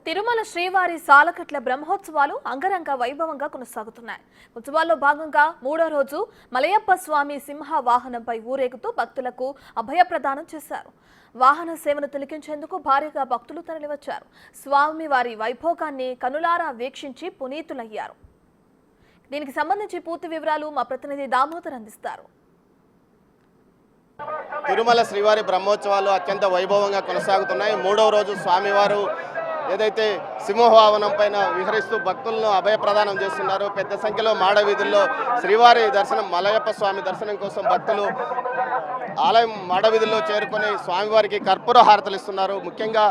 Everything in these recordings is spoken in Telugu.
తిరుమల శ్రీవారి సాలకట్ల బ్రహ్మోత్సవాలు అంగరంగ వైభవంగా కొనసాగుతున్నాయి. ఉత్సవాల్లో భాగంగా మూడో రోజు మలయప్ప స్వామి సింహ వాహనంపై ఊరేగుతూ భక్తులకు అభయప్రదానం చేశారు. వాహన సేవను తిలకించేందుకు భారీగా భక్తులు తరలివచ్చారు. స్వామివారి వైభోగాన్ని కనులారా వీక్షించి పునీతులయ్యారు. దీనికి సంబంధించి పూర్తి వివరాలు మా ప్రతినిధి దామోదర్ అందిస్తారు. తిరుమల శ్రీవారి బ్రహ్మోత్సవాలు అత్యంత వైభవంగా కొనసాగుతున్నాయి. మూడవ రోజు స్వామివారు ఏదైతే సింహవాహనం పైన విహరిస్తూ భక్తులను అభయప్రదానం చేస్తున్నారు. పెద్ద సంఖ్యలో మాడ వీధుల్లో శ్రీవారి దర్శనం, మలయప్ప స్వామి దర్శనం కోసం భక్తులు ఆలయం మాడ వీధుల్లో చేరుకొని స్వామివారికి కర్పూర హారతలు ఇస్తున్నారు. ముఖ్యంగా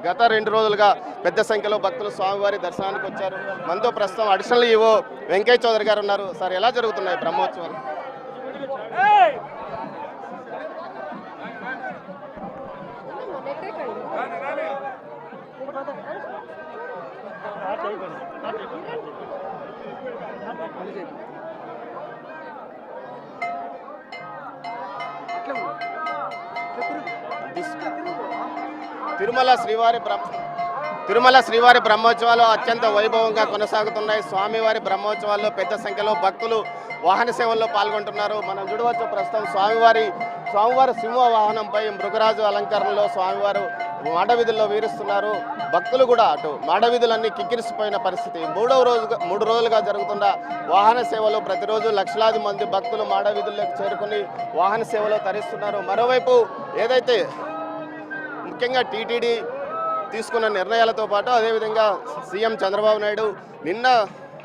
గత 2 రోజులుగా పెద్ద సంఖ్యలో భక్తులు స్వామివారి దర్శనానికి వచ్చారు. మనతో ప్రస్తుతం అడిషనల్ ఈవో వెంకయ్య చౌదరి గారు ఉన్నారు. సార్, ఎలా జరుగుతున్నాయి బ్రహ్మోత్సవాలు? తిరుమల శ్రీవారి బ్రహ్మోత్సవాలు అత్యంత వైభవంగా కొనసాగుతున్నాయి. స్వామివారి బ్రహ్మోత్సవాల్లో పెద్ద సంఖ్యలో భక్తులు వాహన సేవల్లో పాల్గొంటున్నారు. మనం చూడవచ్చు ప్రస్తుతం స్వామివారి సింహ వాహనంపై మృగరాజు అలంకరణలో స్వామివారు మాడవీధుల్లో వీరుస్తున్నారు. భక్తులు కూడా అటు మాడవీధులన్నీ కిక్కిరిసిపోయిన పరిస్థితి. 3 రోజులుగా జరుగుతున్న వాహన సేవలు ప్రతిరోజు లక్షలాది మంది భక్తులు మాడవీధుల్లోకి చేరుకుని వాహన సేవలో తరిస్తున్నారు. మరోవైపు ఏదైతే ముఖ్యంగా టీటీడీ తీసుకున్న నిర్ణయాలతో పాటు అదేవిధంగా సీఎం చంద్రబాబు నాయుడు నిన్న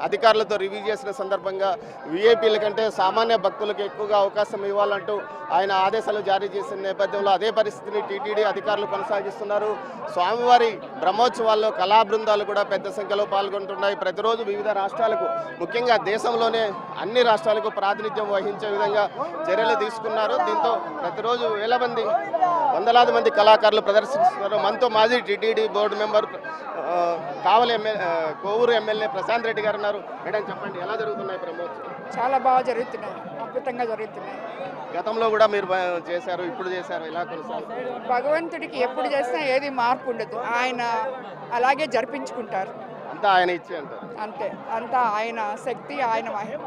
అధికారులతో రివ్యూ చేసిన సందర్భంగా వీఐపీల కంటే సామాన్య భక్తులకు ఎక్కువగా అవకాశం ఇవ్వాలంటూ ఆయన ఆదేశాలు జారీ చేసిన నేపథ్యంలో అదే పరిస్థితిని టీటీడీ అధికారులు కొనసాగిస్తున్నారు. స్వామివారి బ్రహ్మోత్సవాల్లో కళా బృందాలు కూడా పెద్ద సంఖ్యలో పాల్గొంటున్నాయి. ప్రతిరోజు వివిధ రాష్ట్రాలకు, ముఖ్యంగా దేశంలోనే అన్ని రాష్ట్రాలకు ప్రాతినిధ్యం వహించే విధంగా చర్యలు తీసుకున్నారు. దీంతో ప్రతిరోజు వందలాది మంది కళాకారులు ప్రదర్శిస్తున్నారు. మనతో మాజీ TTD board member Kovur MLA Prashant Reddy garu ఉన్నారు. మేడం, చెప్పండి, ఎలా జరుగుతున్నాయి బ్రహ్మోత్సవం? చాలా బాగా జరుగుతున్నాయి, అద్భుతంగా జరుగుతున్నాయి. గతంలో కూడా మీరు చేశారు, ఇప్పుడు చేశారు, ఇలా కొనసాగుతుంది. భగవంతుడికి ఎప్పుడు చేసినా ఏది మార్పు ఉండదు, ఆయన అలాగే జరిపించుకుంటారు. అంతా ఆయన ఇచ్చే అంటారు. అంతే, అంతా ఆయన శక్తి, ఆయన మహిమ.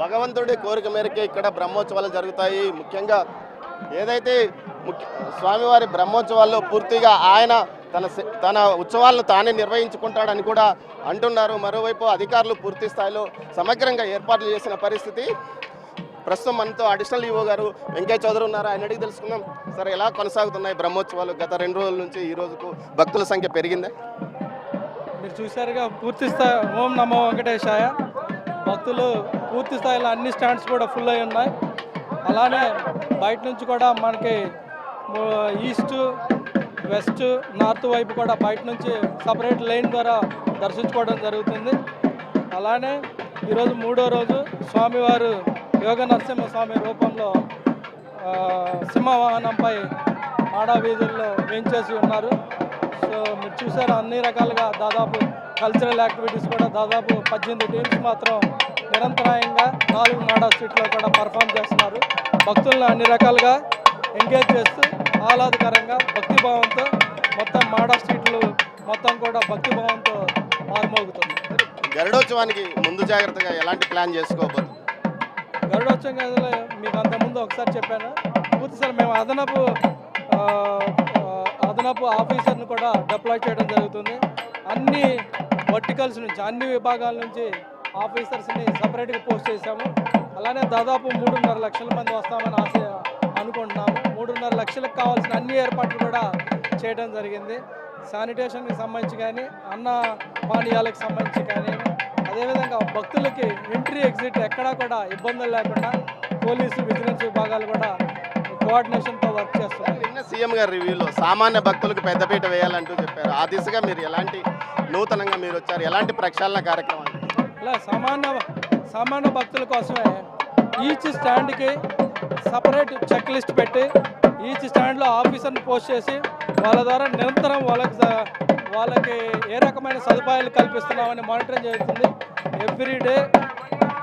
భగవంతుడి కోరిక మేరకే ఇక్కడ బ్రహ్మోత్సవాలు జరుగుతాయి. ముఖ్యంగా ఏదైతే స్వామివారి బ్రహ్మోత్సవాల్లో పూర్తిగా ఆయన తన ఉత్సవాలను తానే నిర్వహించుకుంటాడని కూడా అంటున్నారు. మరోవైపు అధికారులు పూర్తి స్థాయిలో సమగ్రంగా ఏర్పాట్లు చేసిన పరిస్థితి. ప్రస్తుతం మనతో అడిషనల్ ఈవో గారు వెంకయ్య చౌదరి ఉన్నారు. ఆయన అడిగి తెలుసుకుందాం. సార్, ఎలా కొనసాగుతున్నాయి బ్రహ్మోత్సవాలు? గత 2 రోజుల నుంచి ఈ రోజుకు భక్తుల సంఖ్య పెరిగిందా? మీరు చూశారుగా, పూర్తి స్థాయి ఓం నమో వెంకటేశాయ భక్తులు పూర్తి స్థాయిలో అన్ని స్టాండ్స్ కూడా ఫుల్ అయి ఉన్నాయి. అలానే బయట నుంచి కూడా మనకి ఈస్ట్, వెస్ట్, నార్త్ వైపు కూడా బయట నుంచి సపరేట్ లైన్ ద్వారా దర్శించుకోవడం జరుగుతుంది. అలానే ఈరోజు 3వ రోజు స్వామివారు యోగ నరసింహస్వామి రూపంలో సింహవాహనంపై మాడా వీధుల్లో వేంచేసి ఉన్నారు. సో మీరు చూసారు, అన్ని రకాలుగా దాదాపు కల్చరల్ యాక్టివిటీస్ కూడా దాదాపు 18 టీమ్స్ మాత్రం నిరంతరాయంగా 4 మాడా స్ట్రీట్లో కూడా పర్ఫామ్ చేస్తున్నారు. భక్తులను అన్ని రకాలుగా ఎంగేజ్ చేస్తూ ఆహ్లాదకరంగా భక్తిభావంతో మొత్తం మాడా స్ట్రీట్లు మొత్తం కూడా భక్తిభావంతో మారుమోగుతుంది. గరుడోత్సవానికి ముందు జాగ్రత్తగా ఎలాంటి ప్లాన్ చేసుకోబోతుంది? గరుడోత్సవం మీకు అంతకుముందు ఒకసారి చెప్పాను. పూర్తిసారి మేము అదనపు ఆఫీసర్ని కూడా డిప్లాయ్ చేయడం జరుగుతుంది. అన్ని వర్టికల్స్ నుంచి, అన్ని విభాగాల నుంచి ఆఫీసర్స్ని సపరేట్గా పోస్ట్ చేశాము. అలానే దాదాపు 3.5 లక్షల మంది వస్తామని అనుకుంటున్నాము. 3.5 లక్షలకు కావాల్సిన అన్ని ఏర్పాట్లు కూడా చేయడం జరిగింది. శానిటేషన్కి సంబంధించి కానీ, అన్న పానీయాలకు సంబంధించి కానీ, అదేవిధంగా భక్తులకి ఎంట్రీ ఎగ్జిట్ ఎక్కడా కూడా ఇబ్బందులు లేకుండా పోలీసు, విజిలెన్స్ విభాగాలు కూడా కోఆర్డినేషన్తో వర్క్ చేస్తున్నారు. నిన్న సీఎం గారి రివ్యూలో సామాన్య భక్తులకు పెద్దపీట వేయాలంటూ చెప్పారు. ఆ దిశగా మీరు ఎలాంటి నూతనంగా మీరు వచ్చారు, ఎలాంటి ప్రక్షాళన కార్యక్రమాలు? ఇలా సామాన్య భక్తుల కోసమే ఈచ్ స్టాండ్కి సపరేట్ చెక్ లిస్ట్ పెట్టి ఈచ్ స్టాండ్లో ఆఫీసర్ని పోస్ట్ చేసి వాళ్ళ ద్వారా నిరంతరం వాళ్ళకి ఏ రకమైన సదుపాయాలు కల్పిస్తున్నామని మానిటరింగ్ జరుగుతుంది. ఎవ్రీడే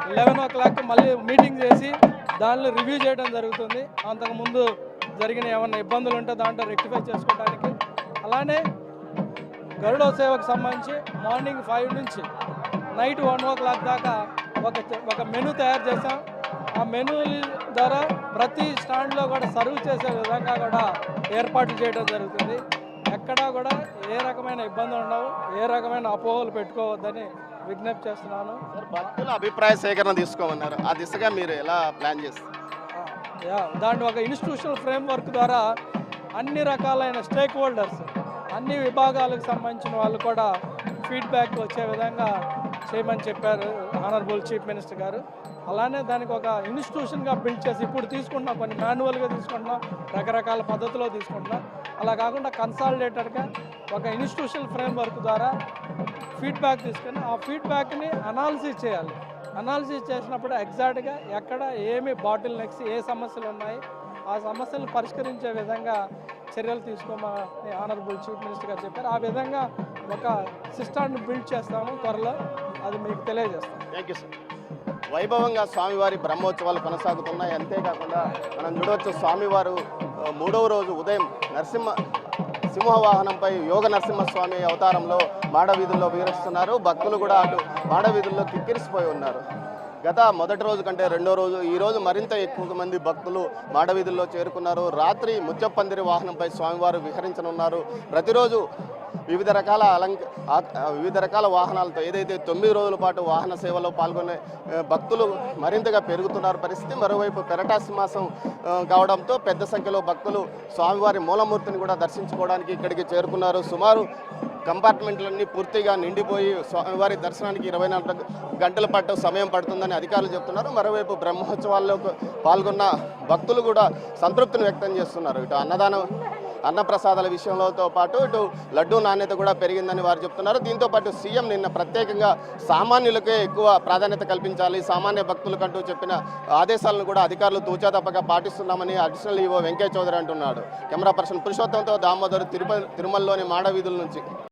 11 o'clock మళ్ళీ మీటింగ్ చేసి దానిలో రివ్యూ చేయడం జరుగుతుంది. అంతకుముందు జరిగిన ఏమైనా ఇబ్బందులు ఉంటే దాంట్లో రెక్టిఫై చేసుకోవడానికి. అలానే గరుడ సేవకు సంబంధించి మార్నింగ్ 5 నుంచి నైట్ 1 o'clock దాకా ఒక మెనూ తయారు చేసాం. ఆ మెనూ ద్వారా ప్రతి స్టాండ్లో కూడా సర్వ్ చేసే విధంగా కూడా ఏర్పాట్లు చేయడం జరుగుతుంది. ఎక్కడా కూడా ఏ రకమైన ఇబ్బందులు ఉండవు, ఏ రకమైన అపోహలు పెట్టుకోవద్దని విజ్ఞప్తి చేస్తున్నాను. భక్తుల అభిప్రాయ సేకరణ తీసుకోమన్నారు, ఆ దిశగా మీరు ఎలా ప్లాన్ చేస్తారు? దాంట్లో ఒక ఇన్స్టిట్యూషనల్ ఫ్రేమ్వర్క్ ద్వారా అన్ని రకాలైన స్టేక్ హోల్డర్స్, అన్ని విభాగాలకు సంబంధించిన వాళ్ళు కూడా ఫీడ్బ్యాక్ వచ్చే విధంగా చేయమని చెప్పారు ఆనరబుల్ చీఫ్ మినిస్టర్ గారు. అలానే దానికి ఒక ఇన్స్టిట్యూషన్గా బిల్డ్ చేసి ఇప్పుడు తీసుకుంటున్నాం, కొన్ని మాన్యువల్గా తీసుకుంటున్నాం, రకరకాల పద్ధతిలో తీసుకుంటున్నాం. అలా కాకుండా కన్సాలిడేటెడ్గా ఒక ఇన్స్టిట్యూషనల్ ఫ్రేమ్వర్క్ ద్వారా ఫీడ్బ్యాక్ తీసుకొని ఆ ఫీడ్బ్యాక్ని అనాలిసిస్ చేయాలి. అనాలిసిస్ చేసినప్పుడు ఎగ్జాక్ట్గా ఎక్కడ ఏమి బాటిల్ నెక్స్, ఏ సమస్యలు ఉన్నాయి, ఆ సమస్యలను పరిష్కరించే విధంగా చర్యలు తీసుకోమని ఆనరబుల్ చీఫ్ మినిస్టర్ గారు చెప్పారు. ఆ విధంగా ఒక సిస్టాన్ని బిల్డ్ చేస్తాము త్వరలో, అది మీకు తెలియజేస్తాం. Thank you sir. వైభవంగా స్వామివారి బ్రహ్మోత్సవాలు కొనసాగుతున్నాయి. అంతేకాకుండా మనం చూడవచ్చు స్వామివారు 3వ రోజు ఉదయం సింహవాహనంపై యోగ నరసింహస్వామి అవతారంలో మాడవీధుల్లో విహరిస్తున్నారు. భక్తులు కూడా అటు మాడవీధుల్లో కిక్కిరిసిపోయి ఉన్నారు. గత మొదటి రోజు కంటే రెండో రోజు ఈరోజు మరింత ఎక్కువ మంది భక్తులు మాడవీధుల్లో చేరుకున్నారు. రాత్రి ముత్యప్పందిరి వాహనంపై స్వామివారు విహరించనున్నారు. ప్రతిరోజు వివిధ రకాల వాహనాలతో ఏదైతే 9 రోజుల పాటు వాహన సేవలో పాల్గొనే భక్తులు మరింతగా పెరుగుతున్నారు పరిస్థితి. మరోవైపు పెరటాసి మాసం కావడంతో పెద్ద సంఖ్యలో భక్తులు స్వామివారి మూలమూర్తిని కూడా దర్శించుకోవడానికి ఇక్కడికి చేరుకున్నారు. సుమారు కంపార్ట్మెంట్లన్నీ పూర్తిగా నిండిపోయి స్వామివారి దర్శనానికి 24 గంటల పాటు సమయం పడుతుందని అధికారులు చెప్తున్నారు. మరోవైపు బ్రహ్మోత్సవాల్లో పాల్గొన్న భక్తులు కూడా సంతృప్తిని వ్యక్తం చేస్తున్నారు. ఇటు అన్నప్రసాదాల విషయంలోతో పాటు ఇటు లడ్డూ నాణ్యత కూడా పెరిగిందని వారు చెప్తున్నారు. దీంతో పాటు సీఎం నిన్న ప్రత్యేకంగా సామాన్యులకే ఎక్కువ ప్రాధాన్యత కల్పించాలి, సామాన్య భక్తులకంటూ చెప్పిన ఆదేశాలను కూడా అధికారులు తూచా తప్పక పాటిస్తున్నామని అడిషనల్ ఈవో వెంకయ్య చౌదరి అంటున్నాడు. కెమెరా పర్సన్ పురుషోత్తంతో దామోదర్, తిరుమలలోని మాడవీధుల నుంచి.